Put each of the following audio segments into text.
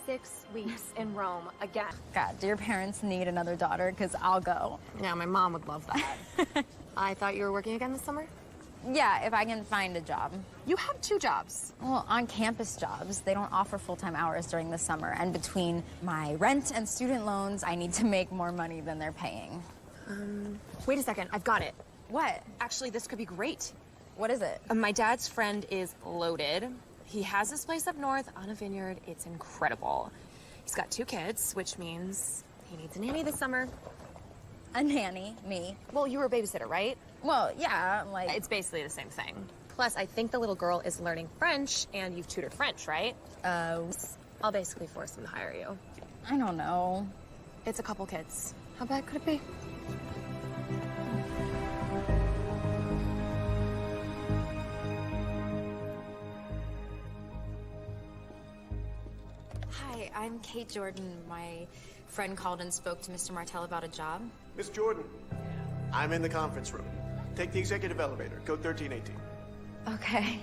6 weeks in Rome again. God, do your parents need another daughter? Because I'll go. Yeah, my mom would love that. I thought you were working again this summer? Yeah, if I can find a job. You have 2 jobs. Well, on-campus jobs, they don't offer full-time hours during the summer. And between my rent and student loans, I need to make more money than they're paying. Wait a second, I've got it. What? Actually, this could be great. What is it? My dad's friend is loaded. He has this place up north on a vineyard. It's incredible. He's got 2 kids, which means he needs a nanny this summer. A nanny? Me? Well, you were a babysitter, right? Well, yeah, like... It's basically the same thing. Plus, I think the little girl is learning French, and you've tutored French, right? I'll basically force him to hire you. I don't know. It's a couple kids. How bad could it be? Hi, I'm Kate Jordan. My friend called and spoke to Mr. Martell about a job. Miss Jordan, I'm in the conference room. Take the executive elevator, code 1318. Okay.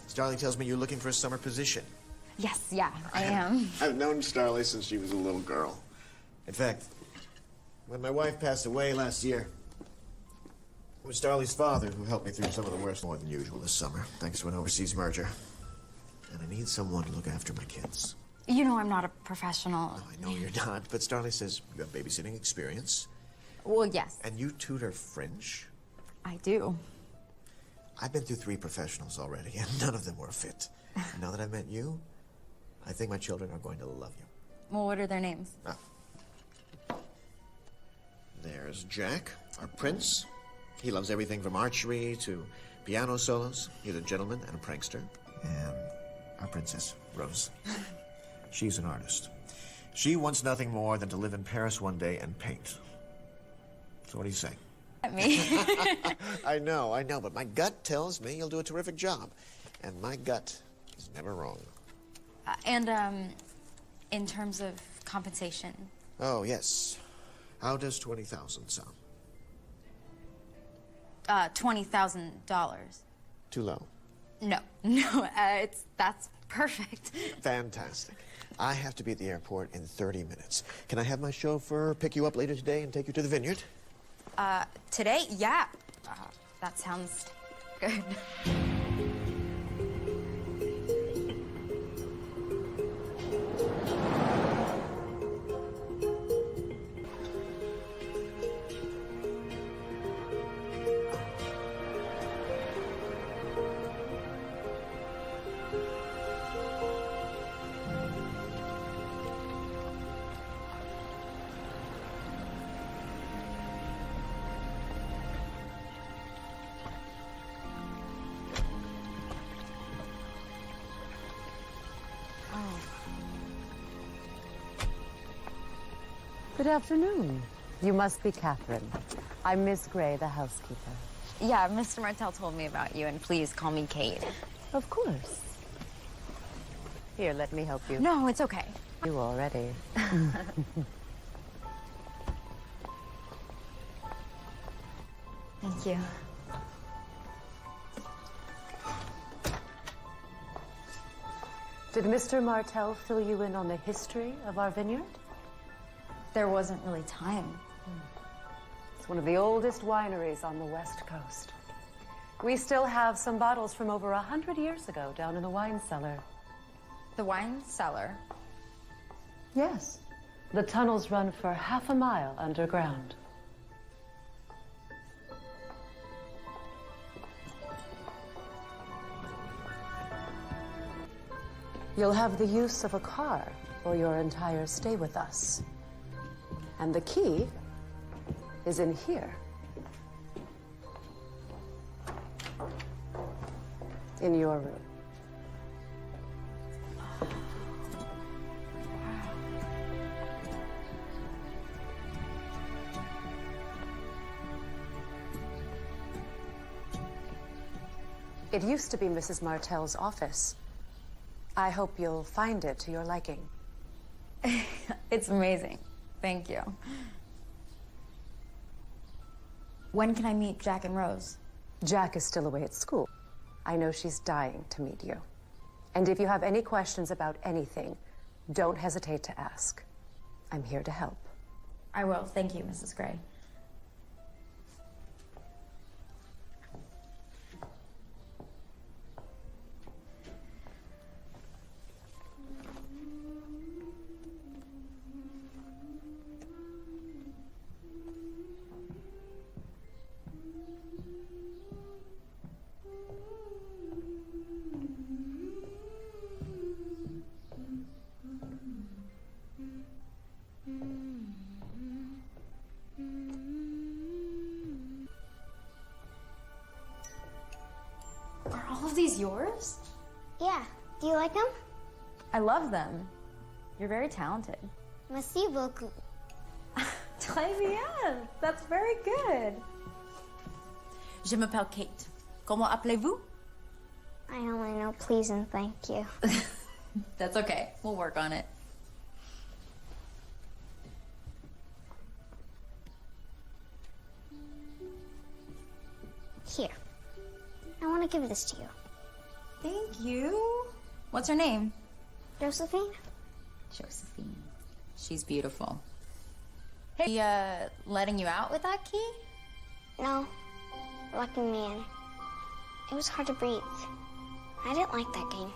Starley tells me you're looking for a summer position. Yes, yeah, I am. I've known Starley since she was a little girl. In fact, when my wife passed away last year, it was Starley's father who helped me through some of the worst more than usual this summer, thanks to an overseas merger. And I need someone to look after my kids. You know I'm not a professional. No, I know you're not, but Starley says you have babysitting experience. Well, yes. And you tutor French? I do. I've been through 3 professionals already, and none of them were a fit. And now that I've met you, I think my children are going to love you. Well, what are their names? There's Jack, our prince. He loves everything from archery to piano solos. He's a gentleman and a prankster. And our princess, Rose. She's an artist. She wants nothing more than to live in Paris one day and paint. So what do you say? Me? I know, but my gut tells me you'll do a terrific job. And my gut is never wrong. In terms of compensation? Oh, yes. How does 20,000 sound? $20,000. Too low. No, that's perfect. Fantastic. I have to be at the airport in 30 minutes. Can I have my chauffeur pick you up later today and take you to the vineyard? Today? Yeah. That sounds good. Good afternoon. You must be Catherine. I'm Miss Gray, the housekeeper. Yeah, Mr. Martell told me about you, and please call me Kate. Of course. Here, let me help you. No, it's okay. You already. Thank you. Did Mr. Martell fill you in on the history of our vineyard? There wasn't really time. It's one of the oldest wineries on the West Coast. We still have some bottles from over 100 years ago down in the wine cellar. The wine cellar? Yes. The tunnels run for half a mile underground. You'll have the use of a car for your entire stay with us. And the key is in here. In your room. It used to be Mrs. Martell's office. I hope you'll find it to your liking. It's amazing. Thank you. When can I meet Jack and Rose? Jack is still away at school. I know she's dying to meet you. And if you have any questions about anything, don't hesitate to ask. I'm here to help. I will. Thank you, Mrs. Gray. Are all of these yours? Yeah. Do you like them? I love them. You're very talented. Merci beaucoup. Très bien. That's very good. Je m'appelle Kate. Comment appelez-vous? I only know please and thank you. That's okay. We'll work on it. Here. I want to give this to you. Thank you. What's her name? Josephine? Josephine. She's beautiful. Hey, letting you out with that key? No. Locking me in. It was hard to breathe. I didn't like that game.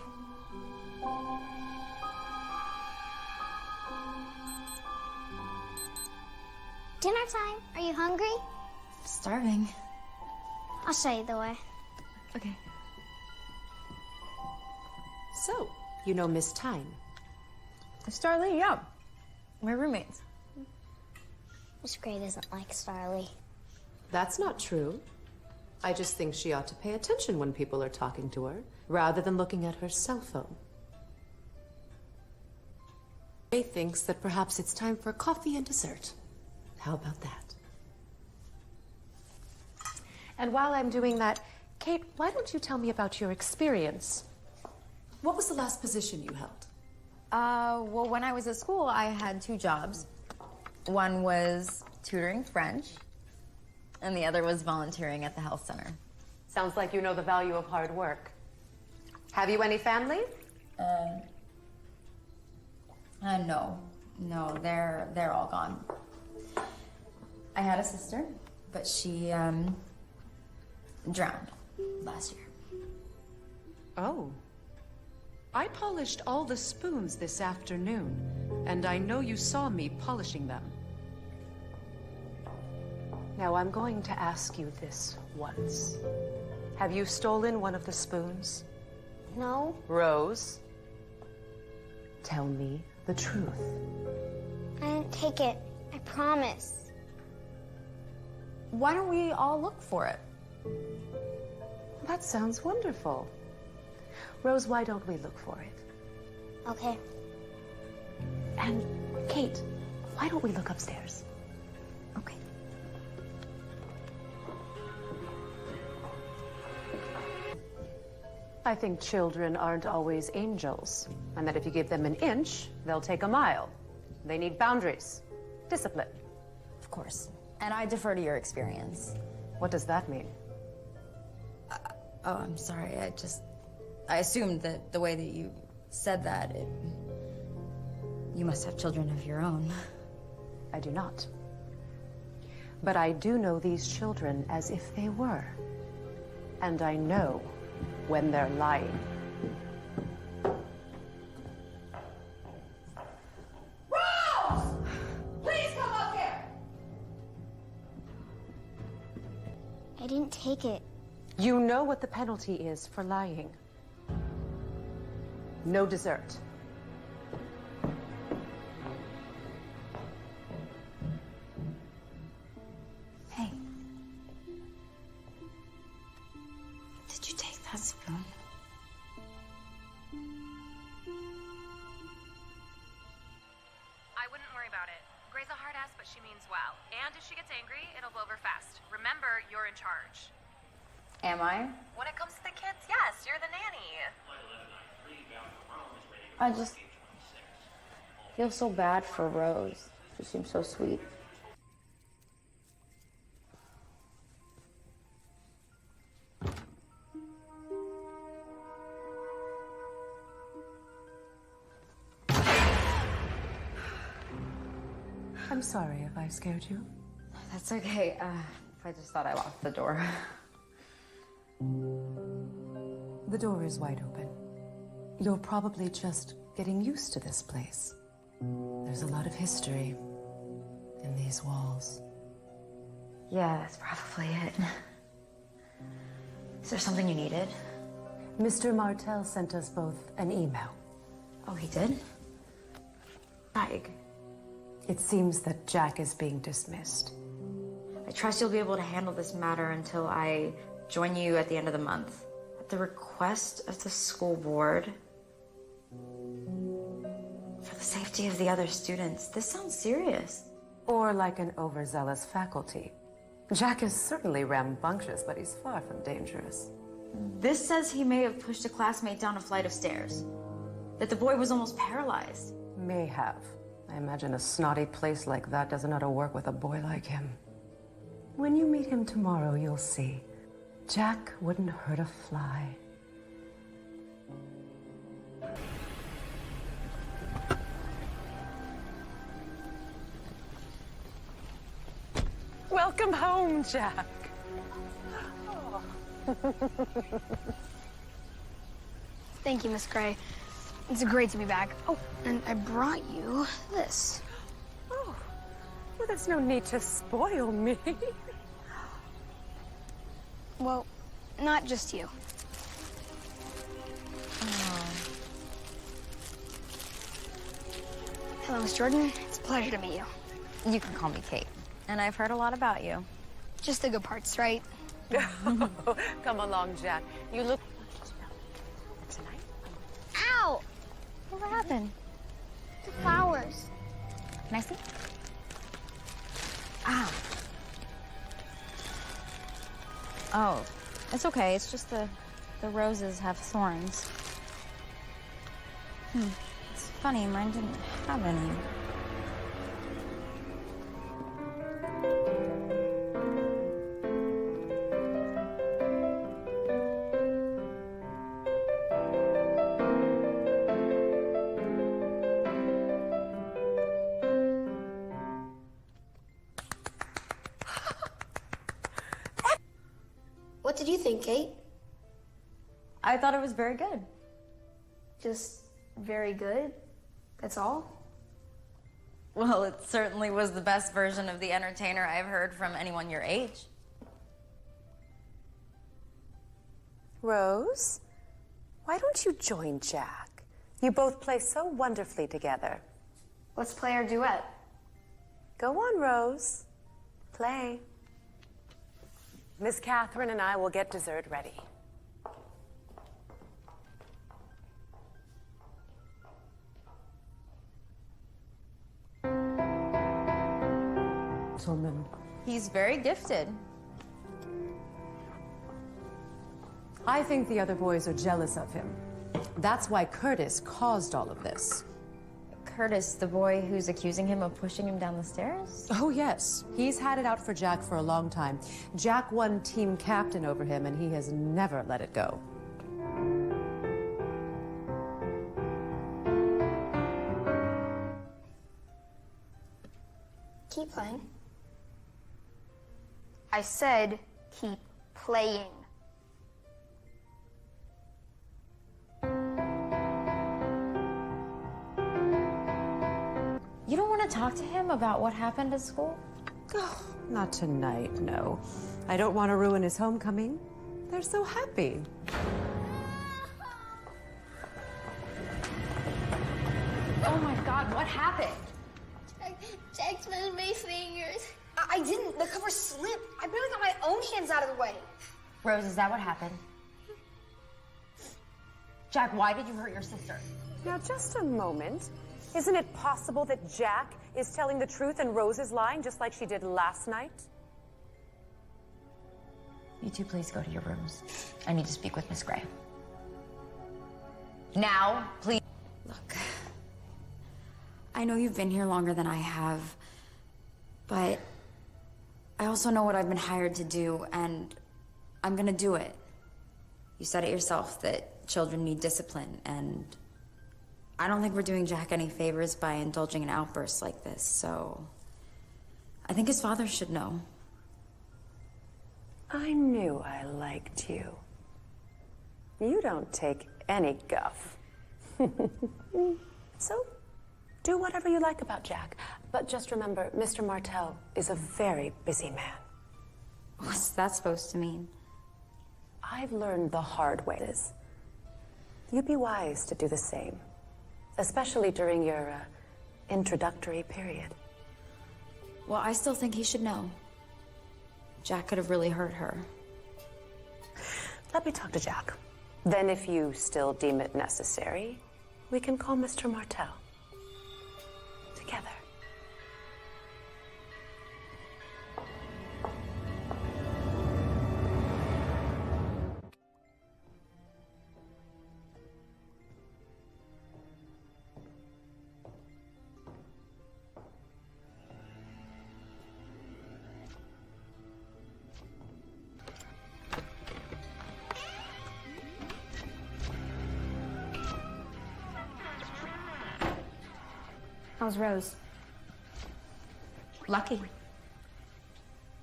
Dinner time. Are you hungry? Starving. I'll show you the way. Okay. So, you know Miss Tyne. Starlee, yeah. We're roommates. Miss Gray doesn't like Starlee. That's not true. I just think she ought to pay attention when people are talking to her, rather than looking at her cell phone. Gray thinks that perhaps it's time for coffee and dessert. How about that? And while I'm doing that, Kate, why don't you tell me about your experience? What was the last position you held? Well, when I was at school, I had two jobs. One was tutoring French, and the other was volunteering at the health center. Sounds like you know the value of hard work. Have you any family? No. No, they're all gone. I had a sister, but she, drowned last year. Oh. I polished all the spoons this afternoon, and I know you saw me polishing them. Now, I'm going to ask you this once. Have you stolen one of the spoons? No? Rose, tell me the truth. I didn't take it. I promise. Why don't we all look for it? That sounds wonderful. Rose, why don't we look for it? Okay. And Kate, why don't we look upstairs? Okay. I think children aren't always angels, and that if you give them an inch, they'll take a mile. They need boundaries, discipline. Of course. And I defer to your experience. What does that mean? Oh, I'm sorry. I assumed that the way that you said that, you must have children of your own. I do not. But I do know these children as if they were. And I know when they're lying. Rose! Please come up here! I didn't take it. You know what the penalty is for lying. No dessert. Hey. Did you take that spoon? I wouldn't worry about it. Gray's a hard ass, but she means well. And if she gets angry, it'll blow over fast. Remember, you're in charge. Am I? When it comes to the kids, yes, you're the nanny. I just feel so bad for Rose. She seems so sweet. I'm sorry if I scared you. That's okay. I just thought I locked the door. The door is wide open. You're probably just getting used to this place. There's a lot of history in these walls. Yeah, that's probably it. Is there something you needed? Mr. Martell sent us both an email. Oh, he did? Like, It seems that Jack is being dismissed. I trust you'll be able to handle this matter until I join you at the end of the month. At the request of the school board. For the safety of the other students. This sounds serious. Or like an overzealous faculty. Jack is certainly rambunctious, but he's far from dangerous. This says he may have pushed a classmate down a flight of stairs. That the boy was almost paralyzed. May have. I imagine a snotty place like that doesn't know how to work with a boy like him. When you meet him tomorrow, you'll see. Jack wouldn't hurt a fly. Welcome home, Jack. Thank you, Miss Gray. It's great to be back. Oh, and I brought you this. Oh, well, there's no need to spoil me. Well, not just you. Hello, Miss Jordan. It's a pleasure to meet you. You can call me Kate. And I've heard a lot about you. Just the good parts, right? Come along, Jack. You look... Ow! What happened? The flowers. Can I see? Ow. Oh, it's okay. It's just the roses have thorns. It's funny, mine didn't have any. What did you think, Kate? I thought it was very good. Just very good? That's all? Well, it certainly was the best version of the entertainer I've heard from anyone your age. Rose, why don't you join Jack? You both play so wonderfully together. Let's play our duet. Go on, Rose. Play. Miss Catherine and I will get dessert ready. Gentleman. He's very gifted. I think the other boys are jealous of him. That's why Curtis caused all of this. Curtis, the boy who's accusing him of pushing him down the stairs? Oh, yes. He's had it out for Jack for a long time. Jack won team captain over him, and he has never let it go. Keep playing. I said keep playing. You don't want to talk to him about what happened at school? Oh, not tonight, no. I don't want to ruin his homecoming. They're so happy. Oh my God, what happened? Jack smashed my fingers. I didn't. The cover slipped. I barely got my own hands out of the way. Rose, is that what happened? Jack, why did you hurt your sister? Now, just a moment. Isn't it possible that Jack is telling the truth and Rose is lying, just like she did last night? You two please go to your rooms. I need to speak with Miss Gray. Now, please. Look, I know you've been here longer than I have, but I also know what I've been hired to do, and I'm gonna do it. You said it yourself that children need discipline, and I don't think we're doing Jack any favors by indulging in outbursts like this, so I think his father should know. I knew I liked you. You don't take any guff. So, do whatever you like about Jack. But just remember, Mr. Martell is a very busy man. What's that supposed to mean? I've learned the hard way. You'd be wise to do the same, especially during your introductory period. Well, I still think he should know. Jack could have really hurt her. Let me talk to Jack. Then, if you still deem it necessary, we can call Mr. Martell. Together. How's Rose? Lucky.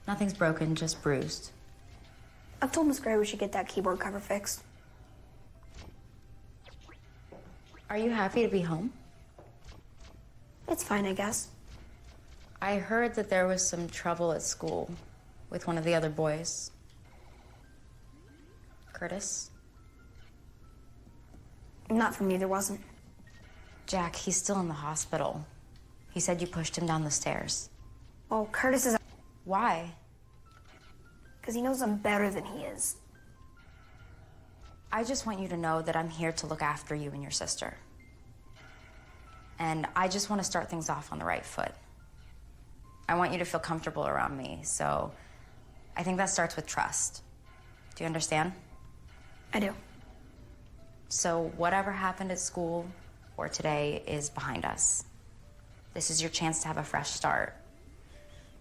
Nothing's broken, just bruised. I've told Miss Gray we should get that keyboard cover fixed. Are you happy to be home? It's fine, I guess. I heard that there was some trouble at school with one of the other boys. Curtis? Not for me, there wasn't. Jack, he's still in the hospital. He said you pushed him down the stairs. Well, Curtis is... Why? Because he knows I'm better than he is. I just want you to know that I'm here to look after you and your sister. And I just want to start things off on the right foot. I want you to feel comfortable around me, so I think that starts with trust. Do you understand? I do. So whatever happened at school or today is behind us. This is your chance to have a fresh start.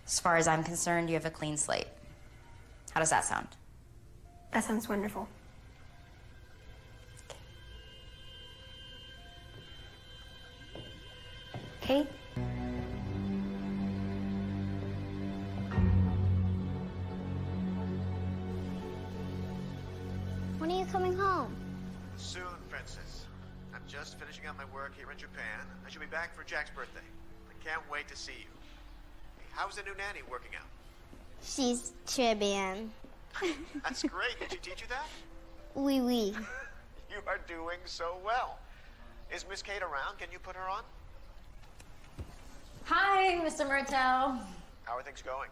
As far as I'm concerned, you have a clean slate. How does that sound? That sounds wonderful. Kate? When are you coming home? Soon, Princess. I'm just finishing up my work here in Japan. I should be back for Jack's birthday. I can't wait to see you. Hey, how's the new nanny working out? She's très bien. That's great. Did she teach you that? Oui, oui. You are doing so well. Is Miss Kate around? Can you put her on? Hi, Mr. Martell. How are things going?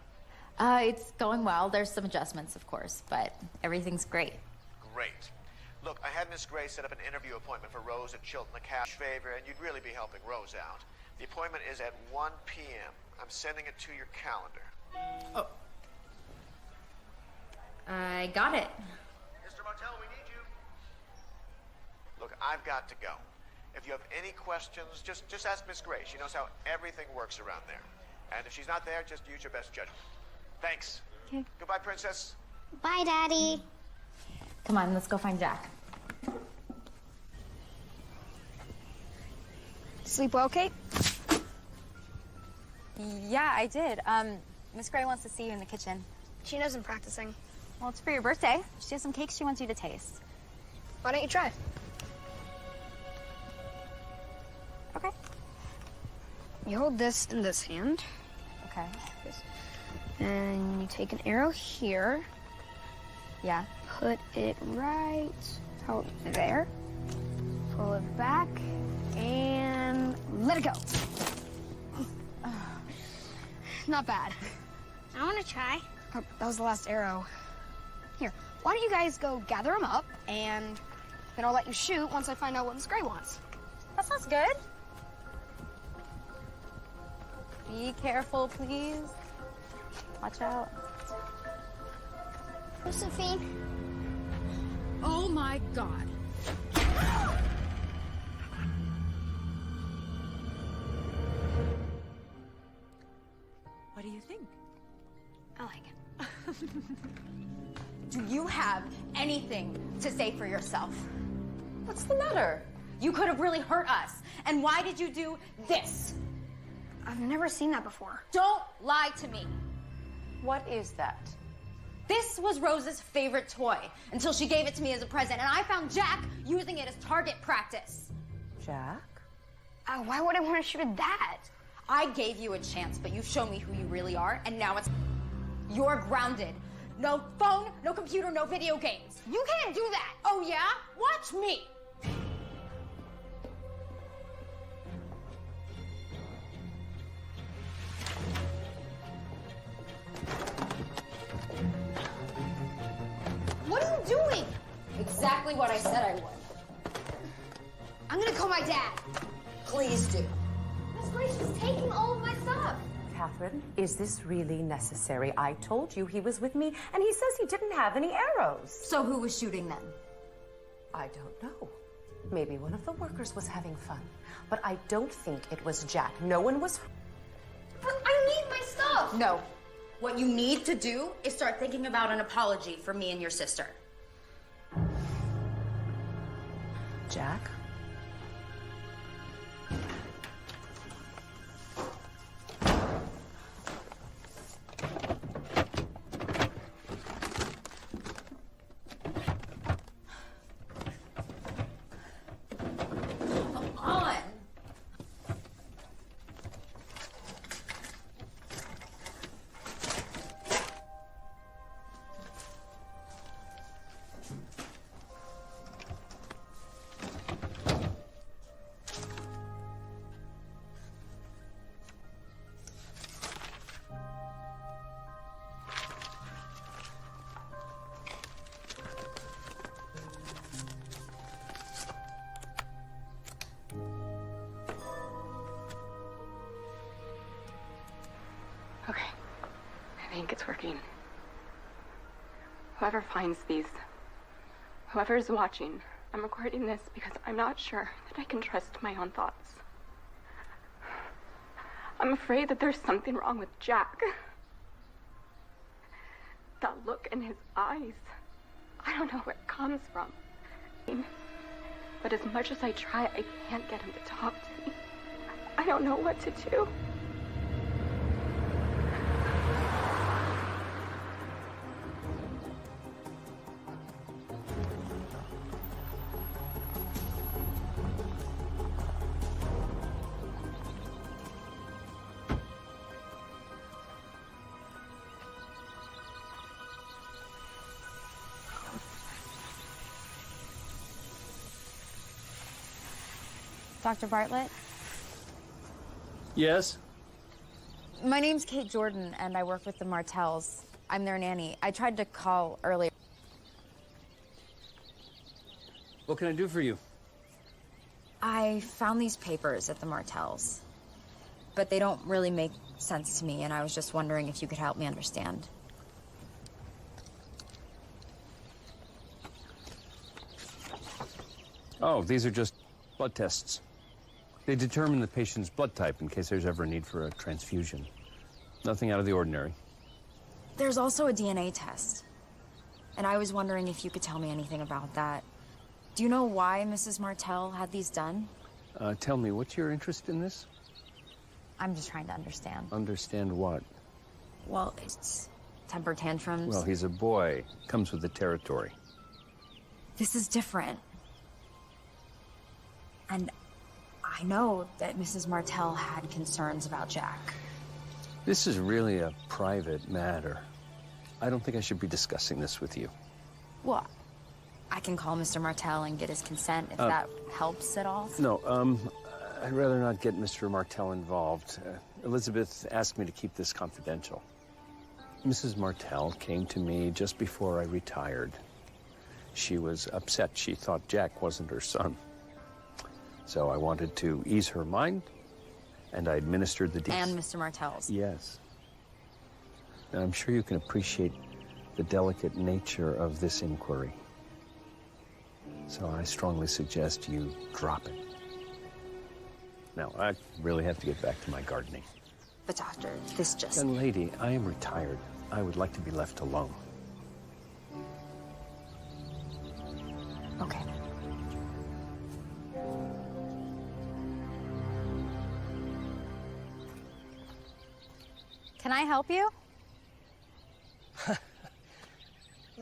It's going well. There's some adjustments, of course, but everything's great. Great. Look, I had Miss Gray set up an interview appointment for Rose at Chilton, a cash favor, and you'd really be helping Rose out. The appointment is at 1 p.m. I'm sending it to your calendar. Oh. I got it. Mr. Martell, we need you. Look, I've got to go. If you have any questions, just ask Miss Gray. She knows how everything works around there. And if she's not there, just use your best judgment. Thanks. Okay. Goodbye, Princess. Bye, Daddy. Come on, let's go find Jack. Sleep well, Kate? Yeah, I did. Miss Gray wants to see you in the kitchen. She knows I'm practicing. Well, it's for your birthday. She has some cakes she wants you to taste. Why don't you try? Okay. You hold this in this hand, Okay. and you take an arrow here, Yeah. put it right out there, pull it back, and let it go. Not bad. I want to try. Oh, that was the last arrow. Here, why don't you guys go gather them up, and then I'll let you shoot once I find out what Miss Gray wants. That sounds good. Be careful, please. Watch out. Josephine. Oh my God. What do you think? I like it. Do you have anything to say for yourself? What's the matter? You could have really hurt us. And why did you do this? I've never seen that before. Don't lie to me. What is that? This was Rose's favorite toy until she gave it to me as a present, and I found Jack using it as target practice. Jack? Why would I want to shoot at that? I gave you a chance, but you've shown me who you really are, and now you're grounded. No phone, no computer, no video games. You can't do that. Oh yeah? Watch me. What are you doing? Exactly what I said I would. I'm gonna call my dad. Please do. Miss Grace is taking all of my stuff. Catherine, is this really necessary? I told you he was with me, and he says he didn't have any arrows. So who was shooting them? I don't know. Maybe one of the workers was having fun. But I don't think it was Jack. No one was... But I need my stuff. No. What you need to do is start thinking about an apology for me and your sister. Jack? Okay, I think it's working. Whoever finds these, whoever's watching, I'm recording this because I'm not sure that I can trust my own thoughts. I'm afraid that there's something wrong with Jack. That look in his eyes, I don't know where it comes from. But as much as I try, I can't get him to talk to me. I don't know what to do. Dr. Bartlett? Yes? My name's Kate Jordan, and I work with the Martells. I'm their nanny. I tried to call earlier. What can I do for you? I found these papers at the Martells, but they don't really make sense to me, and I was just wondering if you could help me understand. Oh, these are just blood tests. They determine the patient's blood type in case there's ever a need for a transfusion. Nothing out of the ordinary. There's also a DNA test, and I was wondering if you could tell me anything about that. Do you know why Mrs. Martell had these done? Tell me, what's your interest in this? I'm just trying to understand. Understand what? Well, it's temper tantrums. Well, he's a boy. Comes with the territory. This is different. And I know that Mrs. Martell had concerns about Jack. This is really a private matter. I don't think I should be discussing this with you. Well, I can call Mr. Martell and get his consent if that helps at all. No, I'd rather not get Mr. Martell involved. Elizabeth asked me to keep this confidential. Mrs. Martell came to me just before I retired. She was upset. She thought Jack wasn't her son. So I wanted to ease her mind, and I administered the And Mr. Martell's. Yes. Now, I'm sure you can appreciate the delicate nature of this inquiry. So I strongly suggest you drop it. Now, I really have to get back to my gardening. But doctor, this just... Young lady, I am retired. I would like to be left alone. Okay. Can I help you?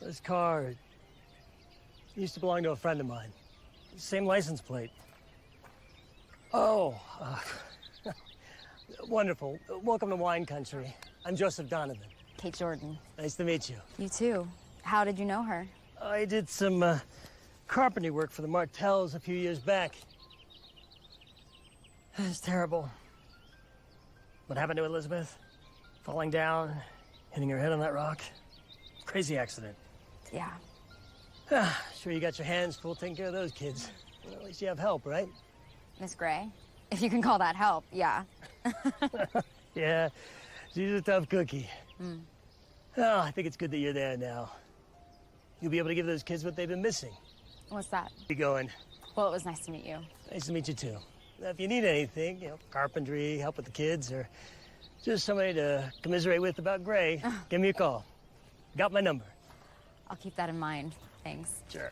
This car used to belong to a friend of mine. Same license plate. Oh, wonderful. Welcome to wine country. I'm Joseph Donovan. Kate Jordan. Nice to meet you. You too. How did you know her? I did some carpentry work for the Martells a few years back. It's terrible. What happened to Elizabeth? Falling down, hitting her head on that rock. Crazy accident. Yeah. Sure you got your hands full taking care of those kids. Well, at least you have help, right? Miss Gray? If you can call that help, yeah. Yeah, she's a tough cookie. Mm. Oh, I think it's good that you're there now. You'll be able to give those kids what they've been missing. What's that? You going? Well, it was nice to meet you. Nice to meet you too. Now, if you need anything, carpentry, help with the kids, or just somebody to commiserate with about Gray, give me a call. Got my number. I'll keep that in mind. Thanks. Sure.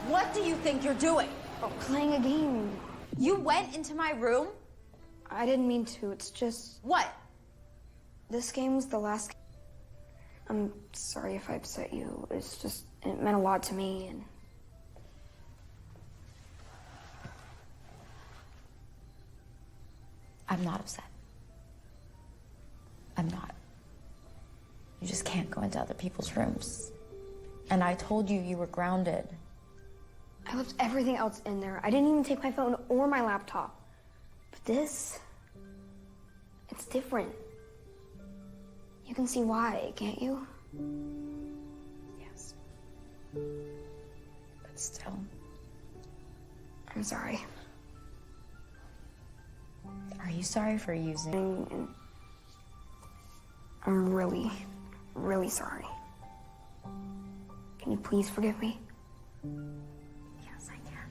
What do you think you're doing? Oh, playing a game. You went into my room? I didn't mean to. It's just... What? This game was the last... I'm sorry if I upset you. It's just... It meant a lot to me, and... I'm not upset. I'm not. You just can't go into other people's rooms. And I told you you were grounded. I left everything else in there. I didn't even take my phone or my laptop. But this... It's different. You can see why, can't you? Yes. But still. I'm sorry. Are you sorry for using... I'm really, really sorry. Can you please forgive me? Yes, I can.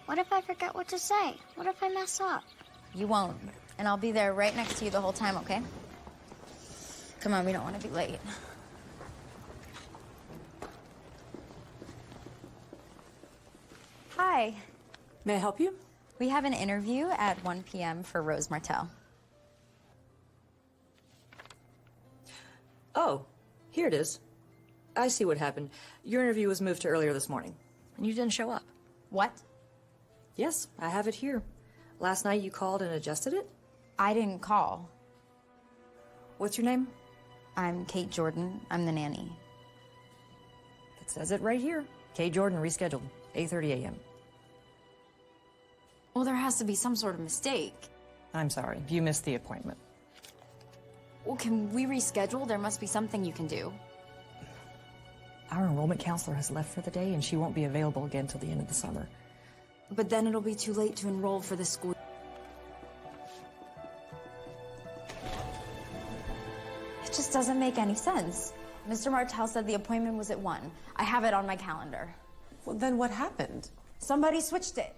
What if I forget what to say? What if I mess up? You won't. And I'll be there right next to you the whole time, okay? Come on, we don't want to be late. Hi. May I help you? We have an interview at 1 p.m. for Rose Martell. Oh, here it is. I see what happened. Your interview was moved to earlier this morning, and you didn't show up. What? Yes, I have it here. Last night you called and adjusted it? I didn't call. What's your name? I'm Kate Jordan. I'm the nanny. It says it right here. Kate Jordan rescheduled, 8:30 a.m. Well, there has to be some sort of mistake. I'm sorry, you missed the appointment. Well, can we reschedule? There must be something you can do. Our enrollment counselor has left for the day, and she won't be available again till the end of the summer. But then it'll be too late to enroll for the school. It just doesn't make any sense. Mr. Martell said the appointment was at 1. I have it on my calendar. Well, then what happened? Somebody switched it.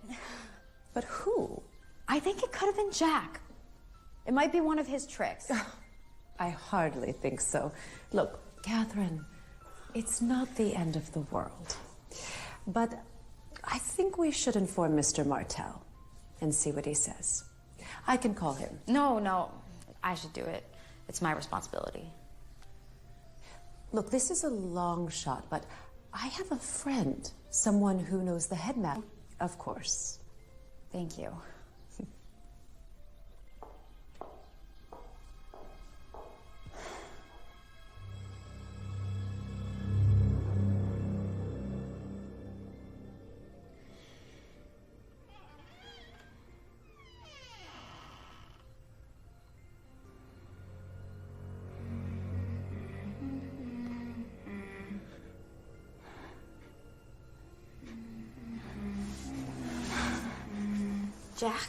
But who? I think it could have been Jack. It might be one of his tricks. I hardly think so. Look, Catherine, it's not the end of the world. But I think we should inform Mr. Martell and see what he says. I can call him. No, I should do it. It's my responsibility. Look, this is a long shot, but I have a friend, someone who knows the headmaster, of course. Thank you. Jack.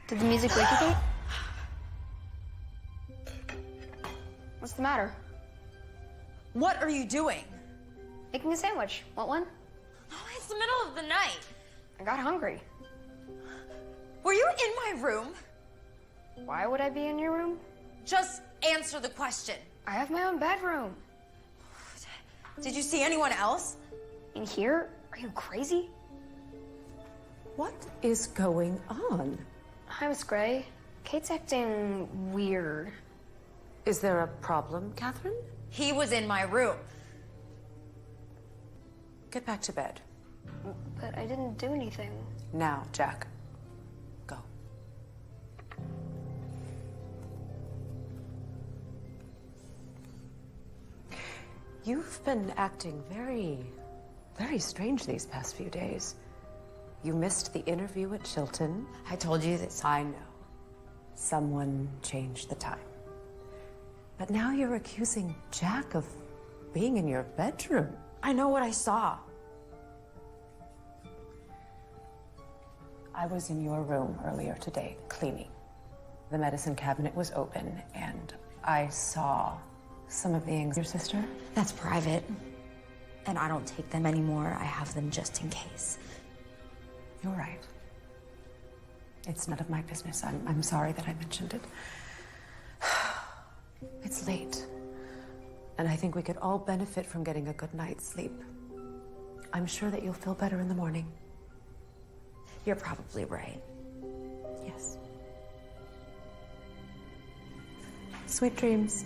Did the music wake you, Kate? What's the matter? What are you doing? Making a sandwich. Want one? Oh, it's the middle of the night. I got hungry. Were you in my room? Why would I be in your room? Just answer the question. I have my own bedroom. Did you see anyone else? In here? Are you crazy? What is going on? Hi, Miss Gray. Kate's acting weird. Is there a problem, Catherine? He was in my room. Get back to bed. But I didn't do anything. Now, Jack. Go. You've been acting very strange these past few days. You missed the interview at Chilton. I told you that. I know. Someone changed the time. But now you're accusing Jack of being in your bedroom. I know what I saw. I was in your room earlier today, cleaning. The medicine cabinet was open, and I saw some of the things. Your sister? That's private. And I don't take them anymore. I have them just in case. You're right. It's none of my business. I'm sorry that I mentioned it. It's late. And I think we could all benefit from getting a good night's sleep. I'm sure that you'll feel better in the morning. You're probably right. Yes. Sweet dreams.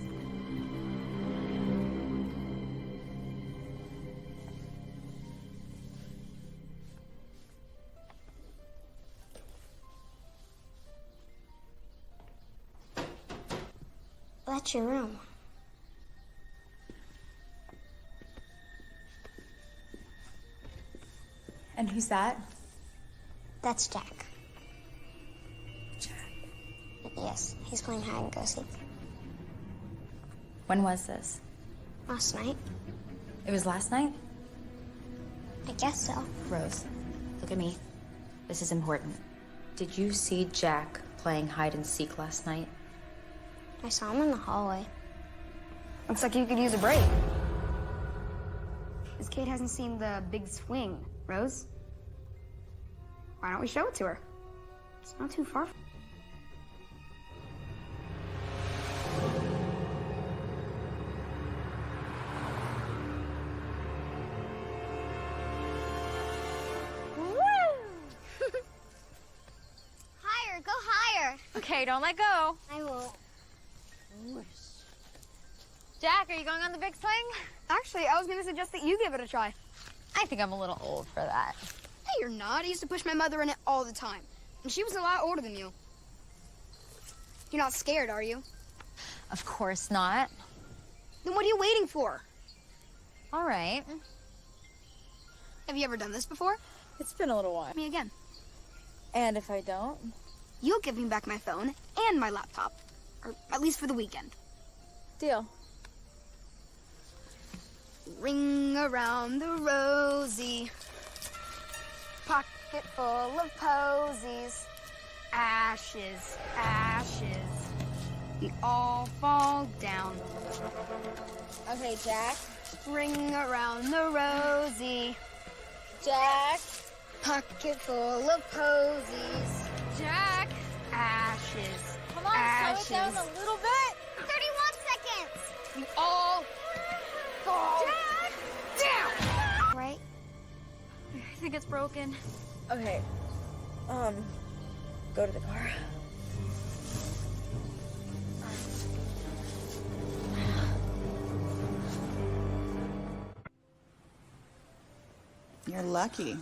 That's your room. And who's that? That's Jack. Yes, he's playing hide and go seek. When was this? Last night. It was last night? I guess so. Rose, look at me. This is important. Did you see Jack playing hide and seek last night? I saw him in the hallway. Looks like you could use a break. This Kate hasn't seen the big swing, Rose. Why don't we show it to her? It's not too far. Higher, go higher. Okay, don't let go. I won't. Jack, are you going on the big swing? Actually, I was gonna suggest that you give it a try. I think I'm a little old for that. Hey, you're not. I used to push my mother in it all the time. And she was a lot older than you. You're not scared, are you? Of course not. Then what are you waiting for? All right. Have you ever done this before? It's been a little while. Me again. And if I don't? You'll give me back my phone and my laptop. Or at least for the weekend. Deal. Ring around the rosy, pocket full of posies. Ashes, ashes, we all fall down. Okay, Jack. Ring around the rosy, Jack. pocket full of posies. Jack. Ashes, Come on, ashes. slow it down a little bit. 31 seconds. We all fall down. Right? I think it's broken. Okay. Go to the car. You're lucky.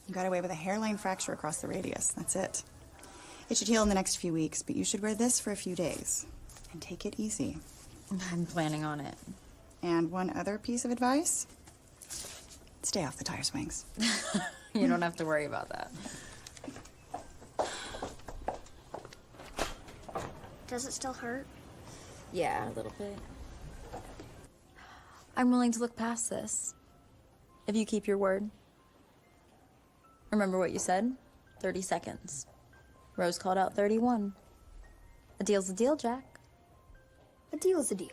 You got away with a hairline fracture across the radius. That's it. It should heal in the next few weeks, but you should wear this for a few days. And take it easy. I'm planning on it. And one other piece of advice. Stay off the tire swings. You don't have to worry about that. Does it still hurt? Yeah, a little bit. I'm willing to look past this. If you keep your word. Remember what you said? 30 seconds. Rose called out 31. A deal's a deal, Jack. A deal's a deal.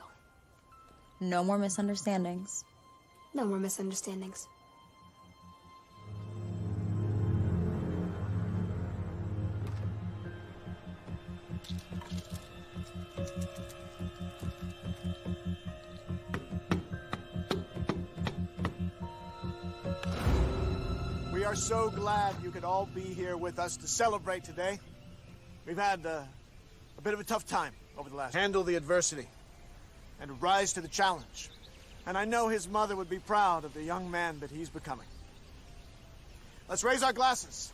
No more misunderstandings. No more misunderstandings. We are so glad you could all be here with us to celebrate today. We've had a bit of a tough time over the last. Handle the adversity and rise to the challenge. And I know his mother would be proud of the young man that he's becoming. Let's raise our glasses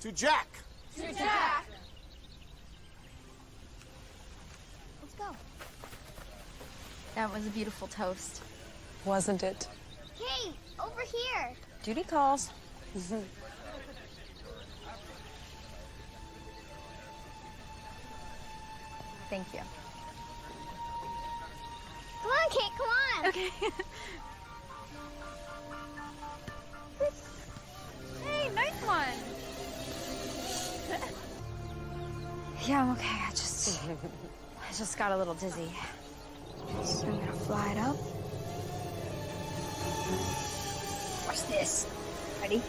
to Jack. To Jack! Let's go. That was a beautiful toast. Wasn't it? Hey, over here. Duty calls. Thank you. Come on, Kate, come on. Okay. Hey, nice one. Yeah, I'm okay. I just got a little dizzy. So I'm gonna fly it up. Watch this. Ready?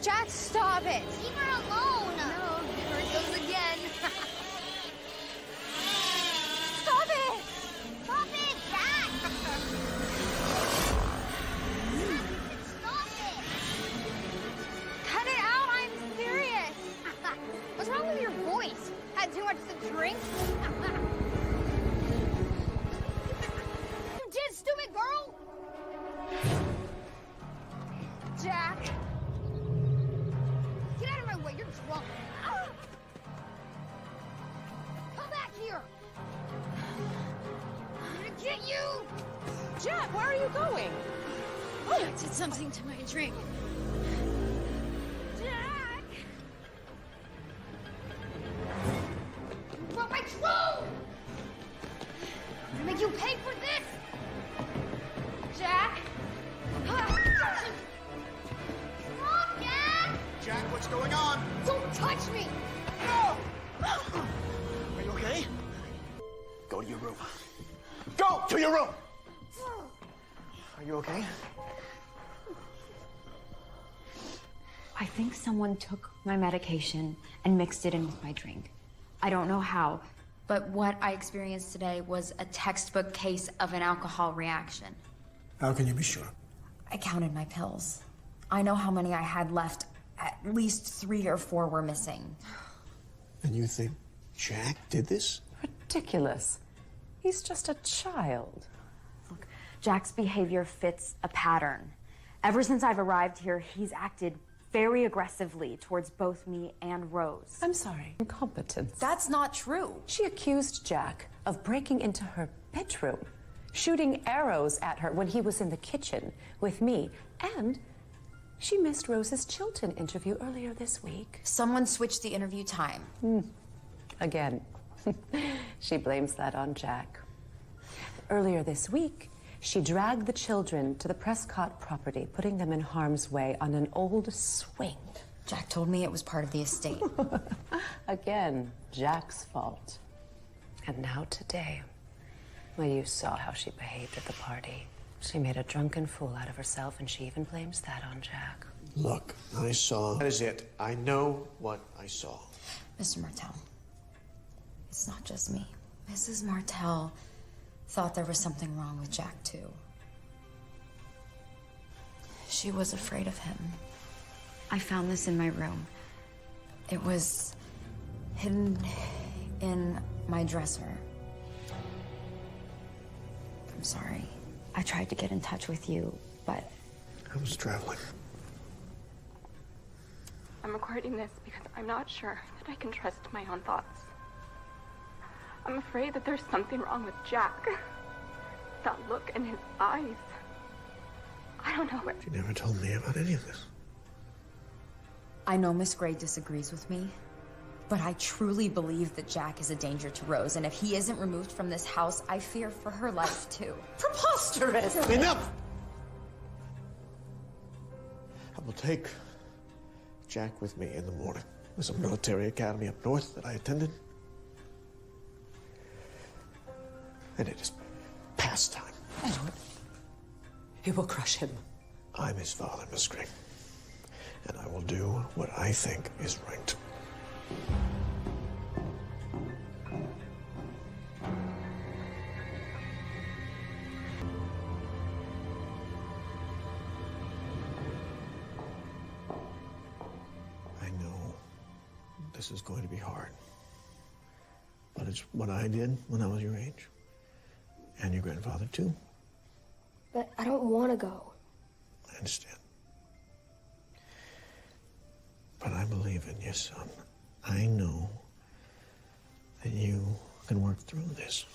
Jack, stop it. Leave her alone. No, here it goes again. Stop it. Stop it, Jack. Stop it. Cut it out, I'm serious. What's wrong with your voice? Had too much to drink? You did, stupid girl! Jack! Get out of my way, you're drunk. Ah! Come back here! I'm gonna get you! Jack, where are you going? Oh, I did something to my drink. Jack! You brought my drone! I'm gonna make you pay for this! Jack! Stop, Jack! Jack, what's going on? Don't touch me! No! Are you okay? Go to your room. Go to your room! Are you okay? I think someone took my medication and mixed it in with my drink. I don't know how, but what I experienced today was a textbook case of an alcohol reaction. How can you be sure? I counted my pills. I know how many I had left. At least 3 or 4 were missing. And you think Jack did this? Ridiculous. He's just a child. Look, Jack's behavior fits a pattern. Ever since I've arrived here, he's acted very aggressively towards both me and Rose. I'm sorry. Incompetence. That's not true. She accused Jack of breaking into her bedroom, shooting arrows at her when he was in the kitchen with me, and she missed Rose's Chilton interview earlier this week. Someone switched the interview time. Again. She blames that on Jack. Earlier this week, she dragged the children to the Prescott property, putting them in harm's way on an old swing. Jack told me it was part of the estate. Again, Jack's fault. And now today, well, you saw how she behaved at the party. She made a drunken fool out of herself, and she even blames that on Jack. Look, I saw. That is it. I know what I saw. Mr. Martell, it's not just me. Mrs. Martell thought there was something wrong with Jack, too. She was afraid of him. I found this in my room. It was hidden in my dresser. I'm sorry. I tried to get in touch with you, but... I was traveling. I'm recording this because I'm not sure that I can trust my own thoughts. I'm afraid that there's something wrong with Jack. That look in his eyes. I don't know what... She never told me about any of this. I know Miss Gray disagrees with me, but I truly believe that Jack is a danger to Rose, and if he isn't removed from this house, I fear for her life, too. Preposterous! Enough! will take Jack with me in the morning. There's a military academy up north that I attended. And it is past time. Edward, you will crush him. I'm his father, Miss Green. And I will do what I think is right. I know this is going to be hard. But it's what I did when I was your age. And your grandfather, too. But I don't want to go. I understand. But I believe in you, son. I know that you can work through this.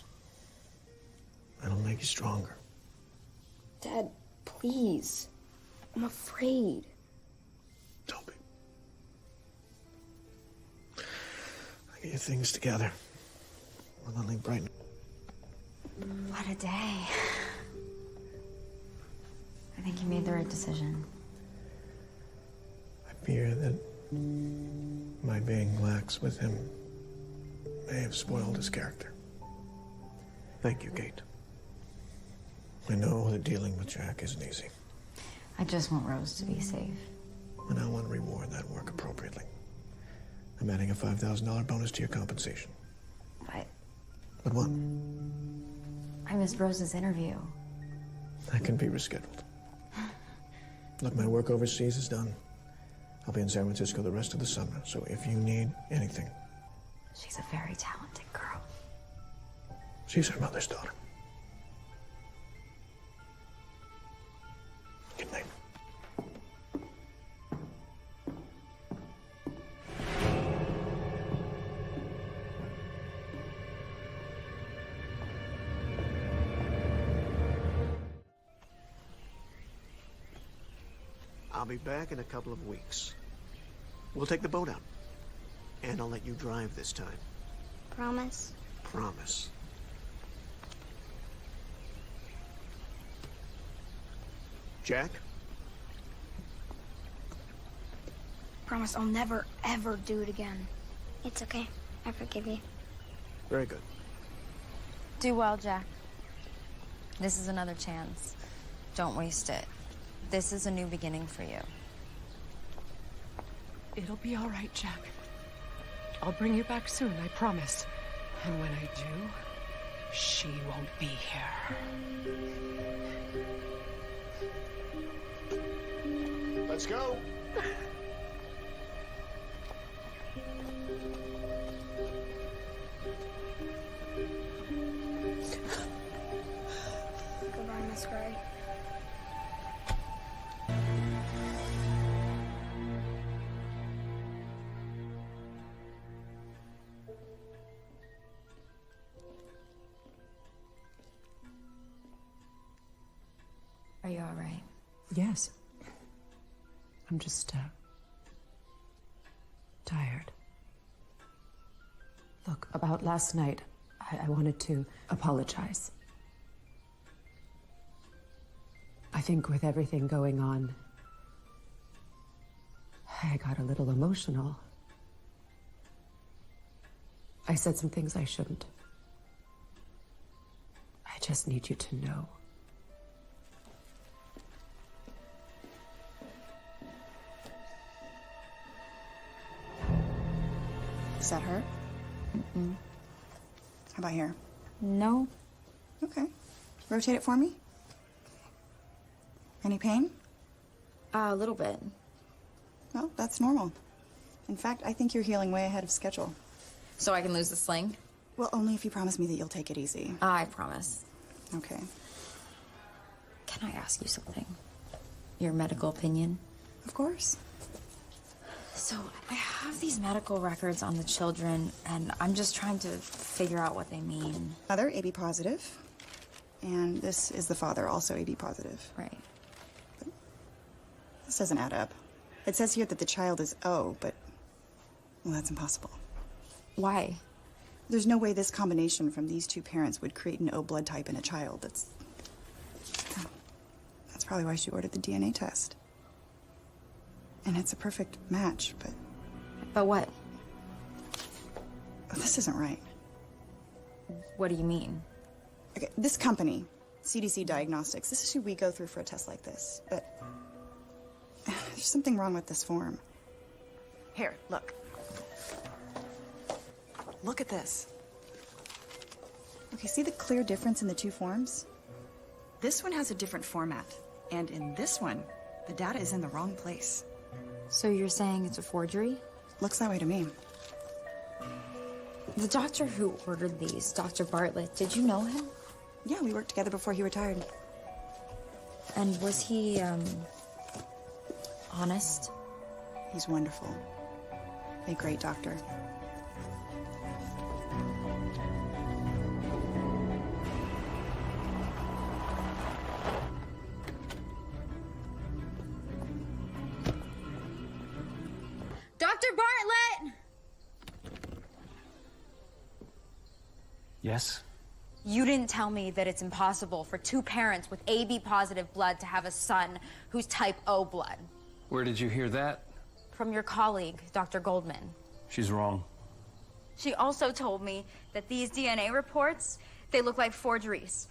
It'll make you stronger. Dad, please. I'm afraid. Don't be. I'll get your things together. We're gonna leave Brighton. What a day. I think you made the right decision. I fear that my being lax with him may have spoiled his character. Thank you, Kate. I know that dealing with Jack isn't easy. I just want Rose to be safe. And I want to reward that work appropriately. I'm adding a $5,000 bonus to your compensation. But what? I missed Rose's interview. That can be rescheduled. Look, my work overseas is done. I'll be in San Francisco the rest of the summer, so if you need anything... She's a very talented girl. She's her mother's daughter. Good night. I'll be back in a couple of weeks. We'll take the boat out. And I'll let you drive this time. Promise? Promise. Jack? Promise I'll never, ever do it again. It's okay. I forgive you. Very good. Do well, Jack. This is another chance. Don't waste it. This is a new beginning for you. It'll be all right, Jack. I'll bring you back soon, I promise. And when I do, she won't be here. Let's go. Goodbye, Miss Gray. Are you all right? Yes. I'm just, tired. Look, about last night, I wanted to apologize. I think with everything going on, I got a little emotional. I said some things I shouldn't. I just need you to know. Is that her? Mm-mm. How about here? No. Okay. Rotate it for me. Any pain? A little bit. Well, that's normal. In fact, I think you're healing way ahead of schedule. So I can lose the sling? Well, only if you promise me that you'll take it easy. I promise. Okay. Can I ask you something? Your medical opinion? Of course. So, I have these medical records on the children, and I'm just trying to figure out what they mean. Mother, AB positive. And this is the father, also AB positive. Right. But this doesn't add up. It says here that the child is O, but, well, that's impossible. Why? There's no way this combination from these two parents would create an O blood type in a child. That's probably why she ordered the DNA test. And it's a perfect match, but... But what? This isn't right. What do you mean? Okay, this company, CDC Diagnostics, this is who we go through for a test like this. But there's something wrong with this form. Here, look. Look at this. Okay, see the clear difference in the two forms? This one has a different format. And in this one, the data is in the wrong place. So you're saying it's a forgery? Looks that way to me. The doctor who ordered these, Dr. Bartlett, did you know him? Yeah, we worked together before he retired. And was he, honest? He's wonderful. A great doctor. Dr. Bartlett! Yes? You didn't tell me that it's impossible for two parents with AB-positive blood to have a son who's type O blood. Where did you hear that? From your colleague, Dr. Goldman. She's wrong. She also told me that these DNA reports, they look like forgeries.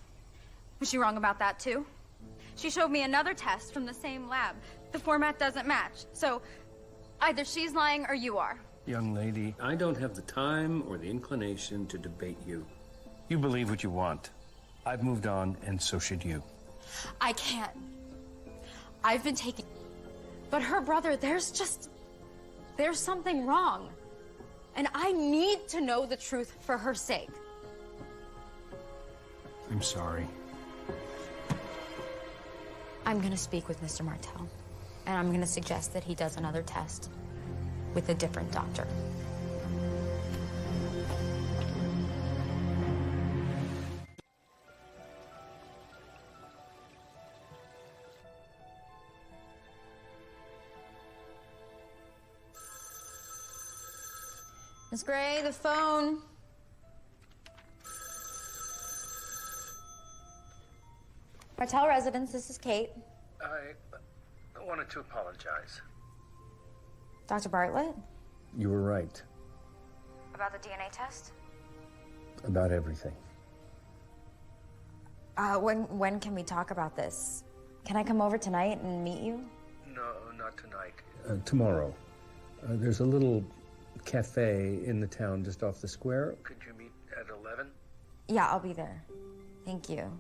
Was she wrong about that too? She showed me another test from the same lab. The format doesn't match, so either she's lying or you are. Young lady, I don't have the time or the inclination to debate you. You believe what you want. I've moved on, and so should you. I can't. I've been taken. But her brother, there's something wrong. And I need to know the truth for her sake. I'm sorry. I'm gonna speak with Mr. Martell. And I'm gonna suggest that he does another test with a different doctor. Miss Gray, the phone. Martell residence, this is Kate. I wanted to apologize. Dr. Bartlett? You were right About the DNA test? about everything. When can we talk about this? Can I come over tonight and meet you? No, not tonight. Tomorrow. There's a little cafe in the town just off the square. Could you meet at 11? Yeah, I'll be there. Thank you.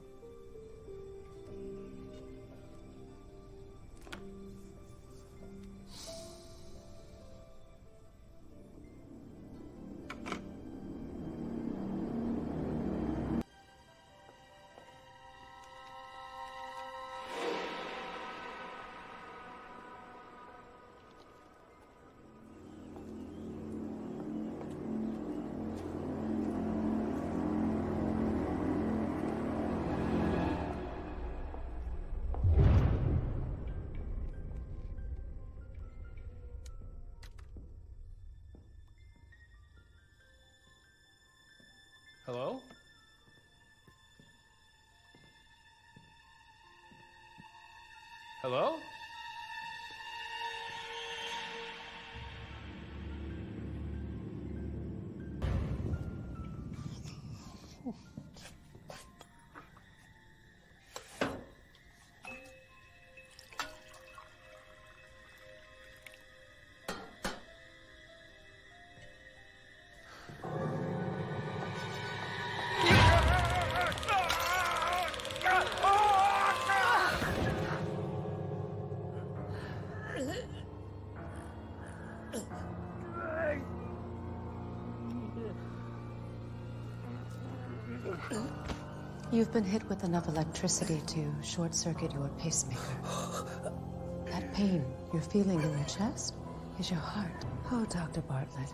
Hello? Hello? You've been hit with enough electricity to short-circuit your pacemaker. That pain you're feeling in your chest is your heart. Oh, Dr. Bartlett,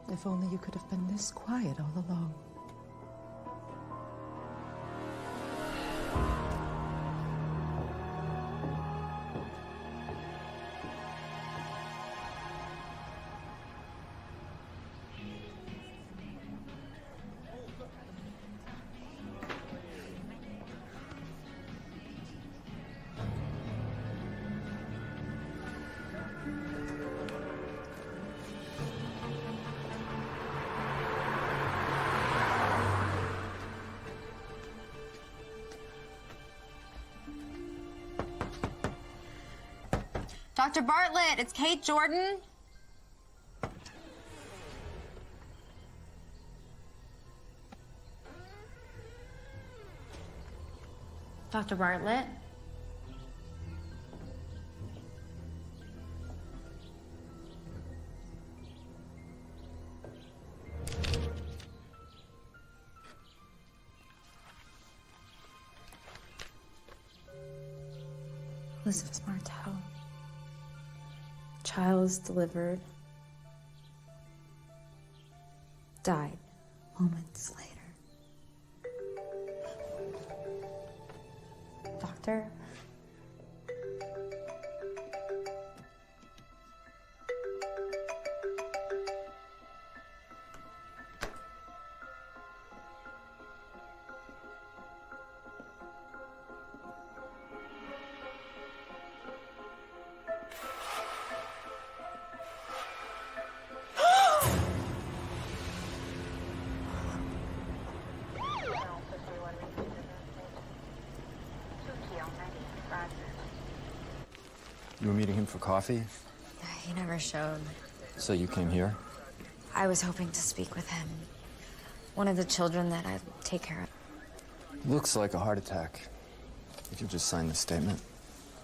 if only you could have been this quiet all along. Dr. Bartlett, it's Kate Jordan. Dr. Bartlett? Elizabeth Martel. Child is delivered. Died moments later. Doctor? You were meeting him for coffee? He never showed. So you came here? I was hoping to speak with him. One of the children that I take care of. Looks like a heart attack. If you just sign the statement.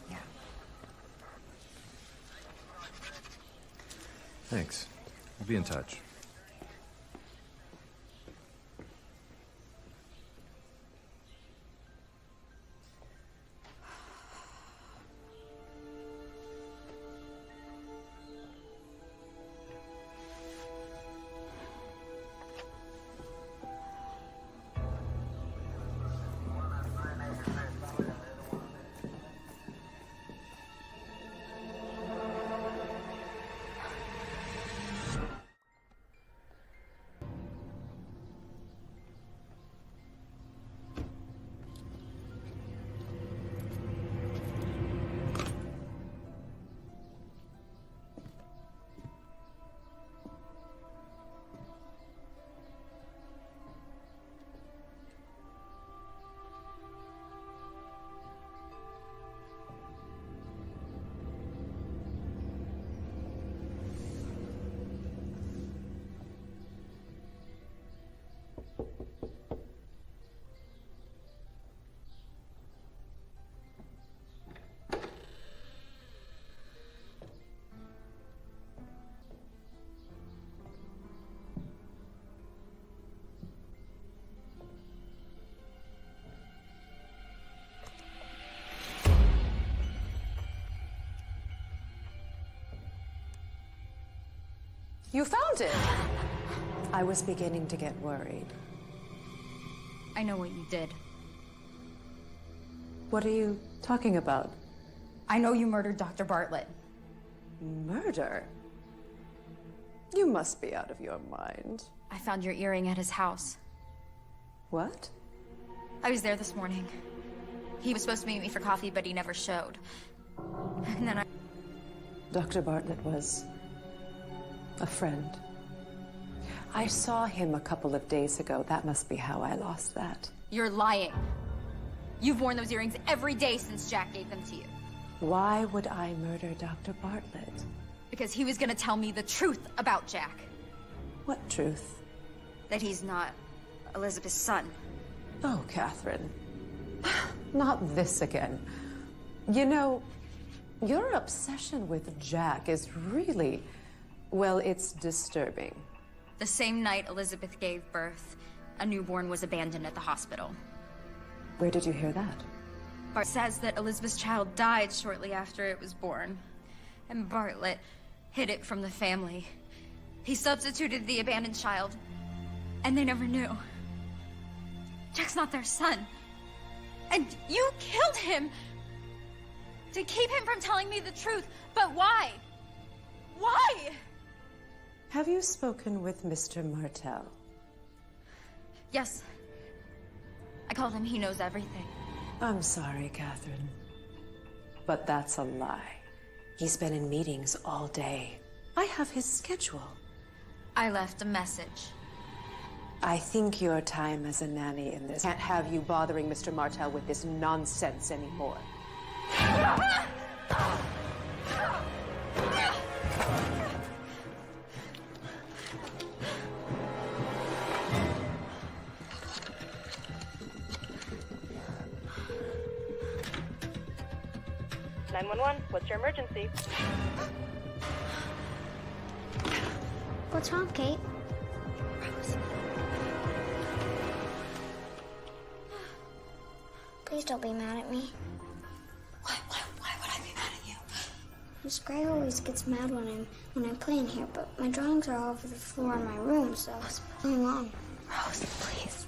Yeah. Thanks. We'll be in touch. You found it! I was beginning to get worried. I know what you did. What are you talking about? I know you murdered Dr. Bartlett. Murder? You must be out of your mind. I found your earring at his house. What? I was there this morning. He was supposed to meet me for coffee, but he never showed. And then Dr. Bartlett was a friend. I saw him a couple of days ago. That must be how I lost that. You're lying. You've worn those earrings every day since Jack gave them to you. Why would I murder Dr. Bartlett? Because he was gonna tell me the truth about Jack. What truth? That he's not Elizabeth's son. Oh, Catherine. Not this again. You know, your obsession with Jack is really, well, it's disturbing. The same night Elizabeth gave birth, a newborn was abandoned at the hospital. Where did you hear that? Bart says that Elizabeth's child died shortly after it was born, and Bartlett hid it from the family. He substituted the abandoned child, and they never knew. Jack's not their son. And you killed him to keep him from telling me the truth. But why? Why? Have you spoken with Mr. Martel? Yes. I called him. He knows everything. I'm sorry, Catherine, but that's a lie. He's been in meetings all day. I have his schedule. I left a message. I think your time as a nanny in this can't have you bothering Mr. Martel with this nonsense anymore. 911, what's your emergency? What's wrong, Kate? Please don't be mad at me. Why would I be mad at you? Miss Gray always gets mad when I play in here, but my drawings are all over the floor in my room, so what's going on? Rose, please.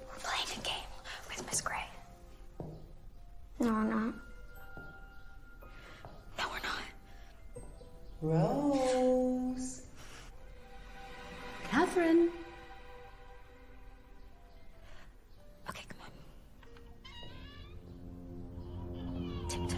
We're playing a game with Miss Gray. No, we're not. No, we're not. Rose. Catherine. Okay, come on. Tiptoe.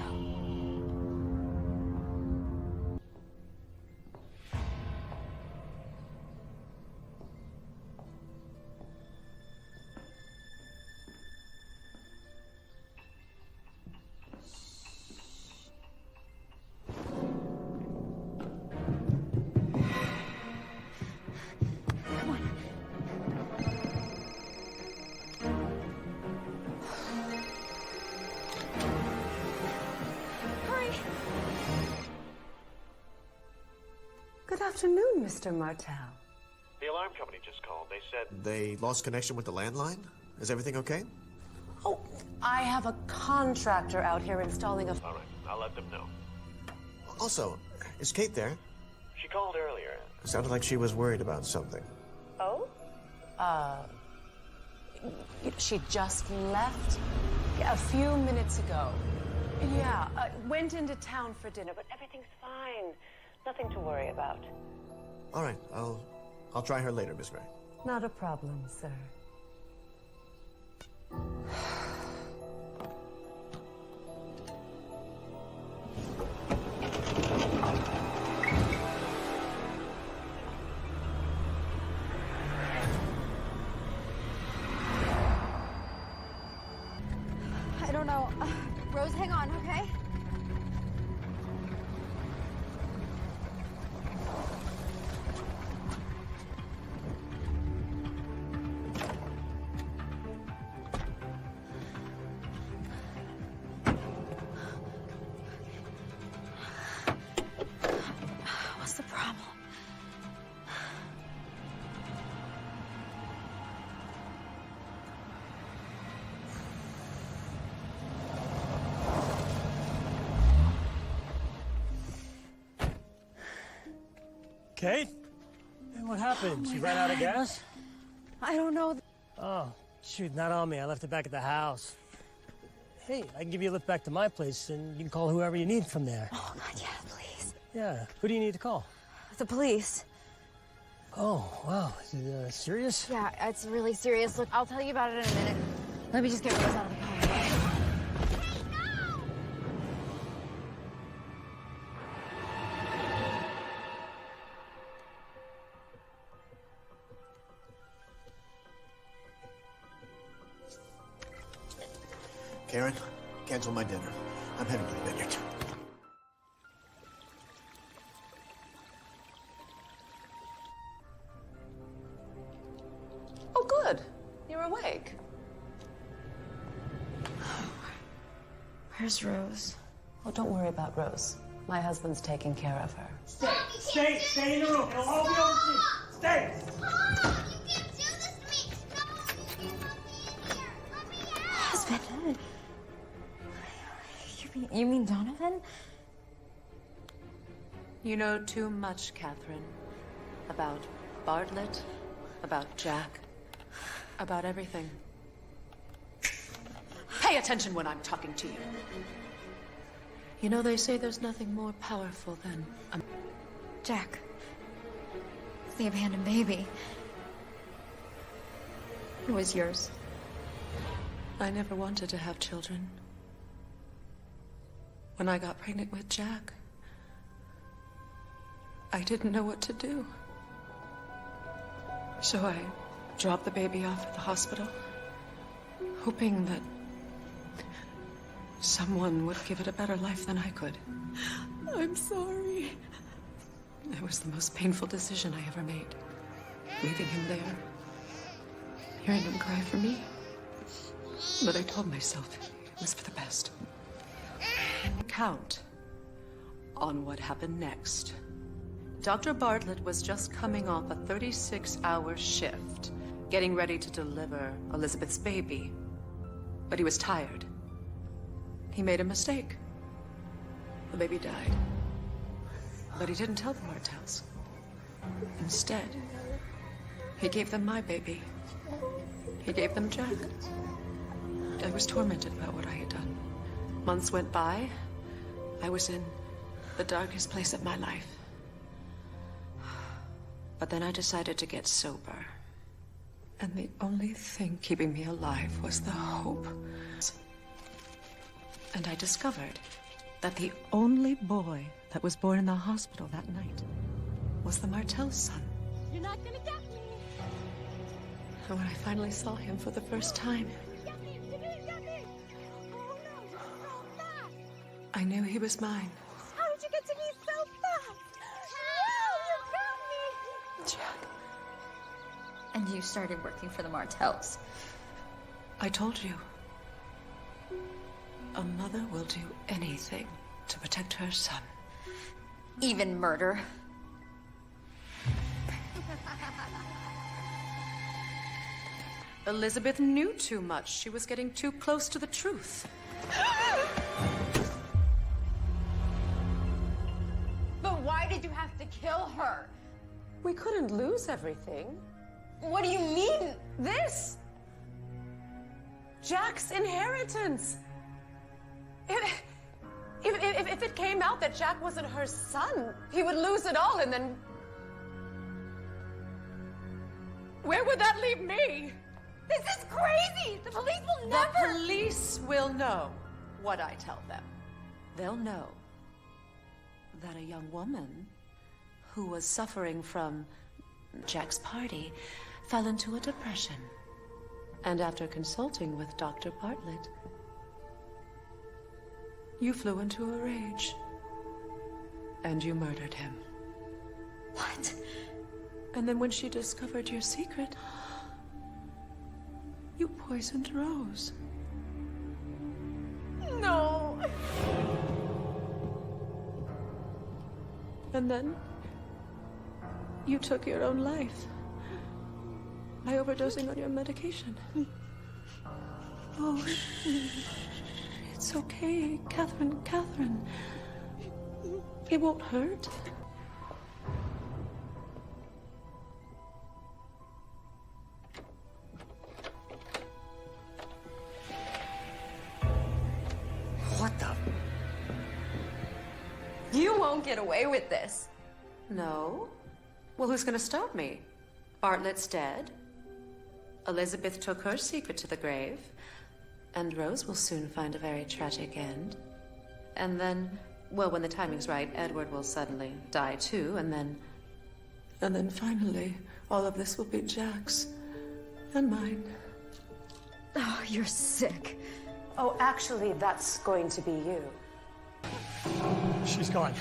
Good afternoon, Mr. Martell. The alarm company just called. They said they lost connection with the landline. Is everything okay? Oh, I have a contractor out here installing a... All right, I'll let them know. Also, is Kate there? She called earlier. It sounded like she was worried about something. Oh? She just left a few minutes ago. Yeah, went into town for dinner, but everything's fine. Nothing to worry about. All right, I'll try her later, Miss Gray. Not a problem, sir. I don't know. Rose, hang on, okay? What's the problem? Kate? Hey, what happened? You ran out of gas? I don't know. Oh, shoot, not on me. I left it back at the house. Hey, I can give you a lift back to my place, and you can call whoever you need from there. Oh, God, yeah, please. Yeah, who do you need to call? The police. Oh, wow. Is it serious? Yeah, it's really serious. Look, I'll tell you about it in a minute. Let me just get Rose out of the car. Karen, cancel my dinner. I'm heading to the vineyard. Oh, good. You're awake. Where's Rose? Oh, don't worry about Rose. My husband's taking care of her. Stay in the room. It'll all be over soon. Stay! Husband? You mean Donovan? You know too much, Catherine. About Bartlett, about Jack, about everything. Pay attention when I'm talking to you. You know, they say there's nothing more powerful than a... Jack. The abandoned baby. It was yours. I never wanted to have children. When I got pregnant with Jack, I didn't know what to do. So I dropped the baby off at the hospital, hoping that Someone would give it a better life than I could. I'm sorry. It was the most painful decision I ever made. Leaving him there. Hearing him cry for me. But I told myself it was for the best. Count on what happened next. Dr. Bartlett was just coming off a 36-hour shift, getting ready to deliver Elizabeth's baby. But he was tired. He made a mistake. The baby died. But he didn't tell the Martells. Instead, he gave them my baby. He gave them Jack. I was tormented about what I had done. Months went by. I was in the darkest place of my life. But then I decided to get sober. And the only thing keeping me alive was the hope. And I discovered that the only boy that was born in the hospital that night was the Martell's son. You're not gonna get me. And when I finally saw him for the first time, I knew he was mine. How did you get to me so fast? Oh, you got me! Jack. And you started working for the Martells. I told you. A mother will do anything to protect her son. Even murder. Elizabeth knew too much. She was getting too close to the truth. But why did you have to kill her? We couldn't lose everything. What do you mean, this? Jack's inheritance. If it came out that Jack wasn't her son, he would lose it all, and then... where would that leave me? This is crazy! The police will never... The police will know what I tell them. They'll know that a young woman who was suffering from Jack's party fell into a depression. And after consulting with Dr. Bartlett, you flew into a rage. And you murdered him. What? And then when she discovered your secret, you poisoned Rose. No! And then you took your own life by overdosing on your medication. Oh, it's okay, Catherine. It won't hurt. What the? You won't get away with this. No? Well, who's gonna stop me? Bartlett's dead. Elizabeth took her secret to the grave. And Rose will soon find a very tragic end. And then, well, when the timing's right, Edward will suddenly die too, and then finally, all of this will be Jack's. And mine. Oh, you're sick. Oh, actually, that's going to be you. She's gone.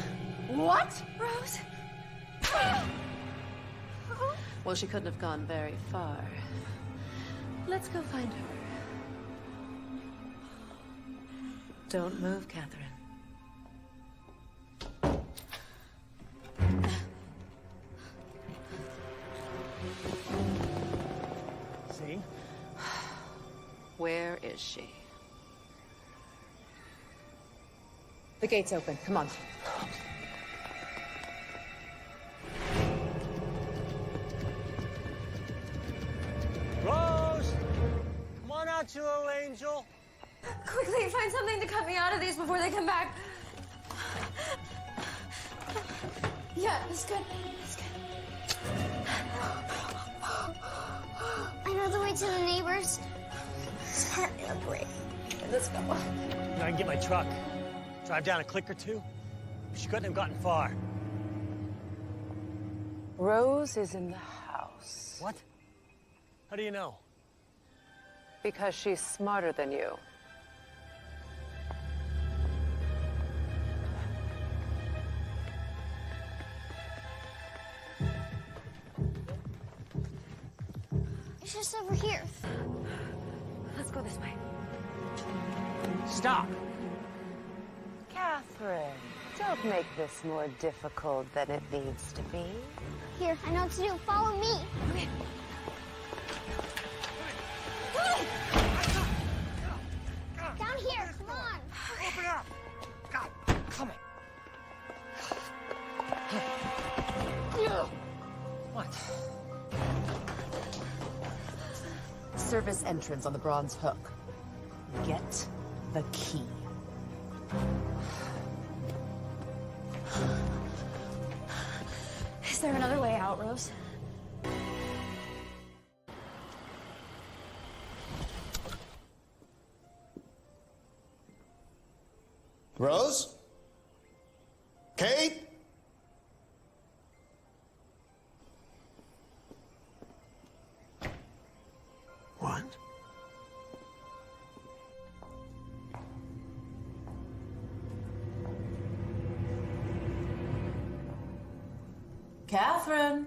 What? Rose? Well, she couldn't have gone very far. Let's go find her. Don't move, Catherine. See? Where is she? The gate's open. Come on. Rose! Come on out, you little angel. Quickly, find something to cut me out of these before they come back. Yeah, that's good. That's good. I know the way to the neighbors. It's part of the break. Let's go. I can get my truck. Drive down a click or two. She couldn't have gotten far. Rose is in the house. What? How do you know? Because she's smarter than you. It's just over here. Let's go this way. Stop! Catherine, don't make this more difficult than it needs to be. Here, I know what to do. Follow me. Okay. Down here, come on. Open up! God, come on. What? Service entrance on the bronze hook. Get the key. Is there another way out, Rose? Rose? Kate? What? Catherine!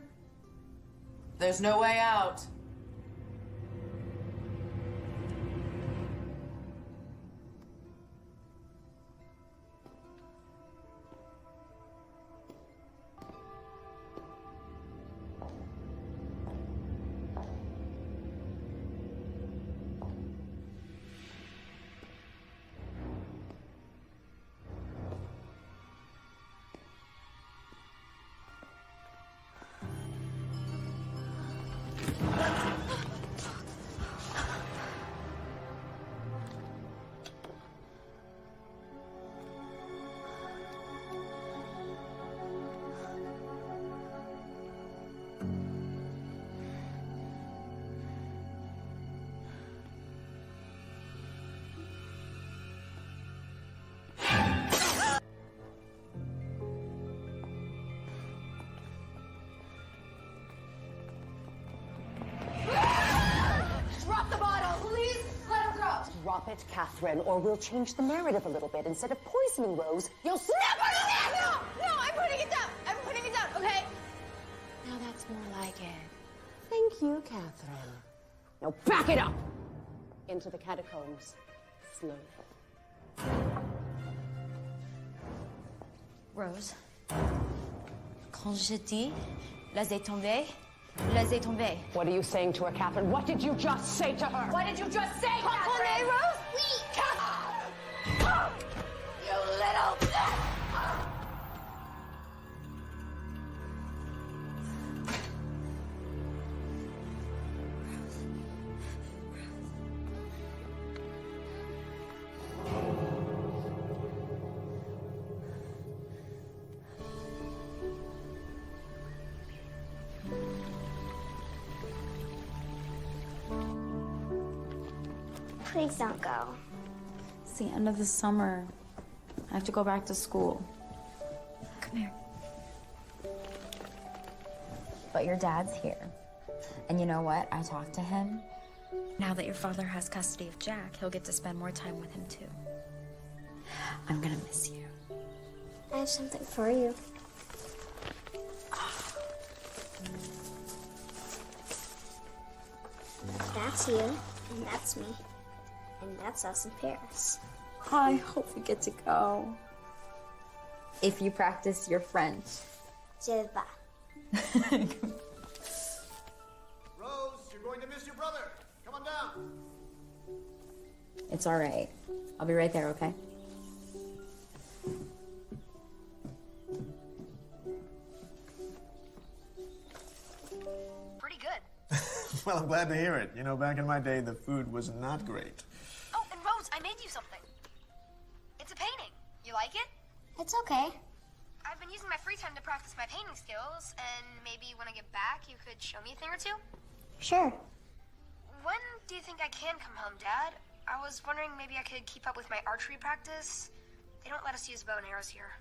There's no way out. Drop the bottle, please. Let her go. Drop it, Catherine, or we'll change the narrative a little bit. Instead of poisoning Rose, you'll snap her down! No, I'm putting it down. I'm putting it down, okay? Now that's more like it. Thank you, Catherine. Now back it up! Into the catacombs. Slowly. Rose. Quand je dis, laissez tomber, laissez tomber. What are you saying to her, Catherine? What did you just say to her? What did you just say, Comprenez, Catherine? Rose? Oui. You little bitch! Please don't go. It's the end of the summer. I have to go back to school. Come here. But your dad's here. And you know what? I talked to him. Now that your father has custody of Jack, he'll get to spend more time with him too. I'm gonna miss you. I have something for you. That's you, and that's me, and that's us in Paris. I hope we get to go. If you practice your French. Je vais pas. Rose, you're going to miss your brother. Come on down. It's all right. I'll be right there, okay? Pretty good. Well, I'm glad to hear it. You know, back in my day, the food was not great. Oh, and Rose, I made you something. It's a painting. You like it? It's okay. I've been using my free time to practice my painting skills, and maybe when I get back, you could show me a thing or two? Sure. When do you think I can come home, Dad? I was wondering maybe I could keep up with my archery practice. They don't let us use bow and arrows here.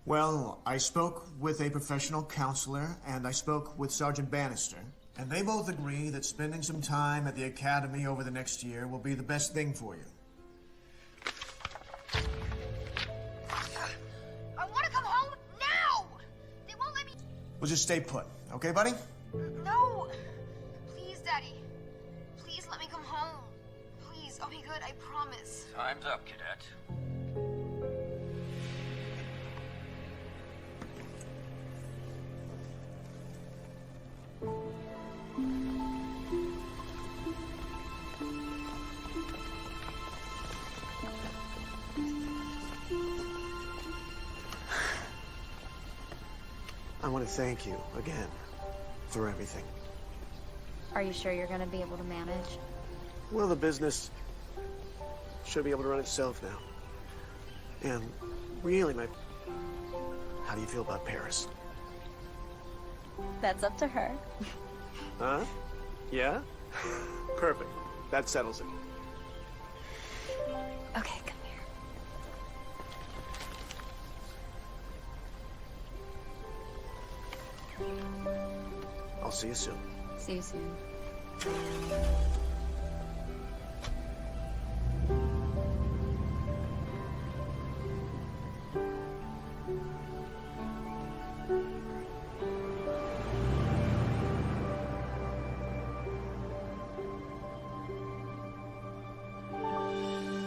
Well, I spoke with a professional counselor, and I spoke with Sergeant Bannister, and they both agree that spending some time at the academy over the next year will be the best thing for you. I want to come home now! They won't let me... We'll just stay put, okay, buddy? No! Please, Daddy. Just let me come home. Please, I'll be good, I promise. Time's up, cadet. I want to thank you again for everything. Are you sure you're gonna be able to manage? Well, the business should be able to run itself now. And really, how do you feel about Paris? That's up to her. Huh? Yeah? Perfect. That settles it. Okay, come here. I'll see you soon. See you soon.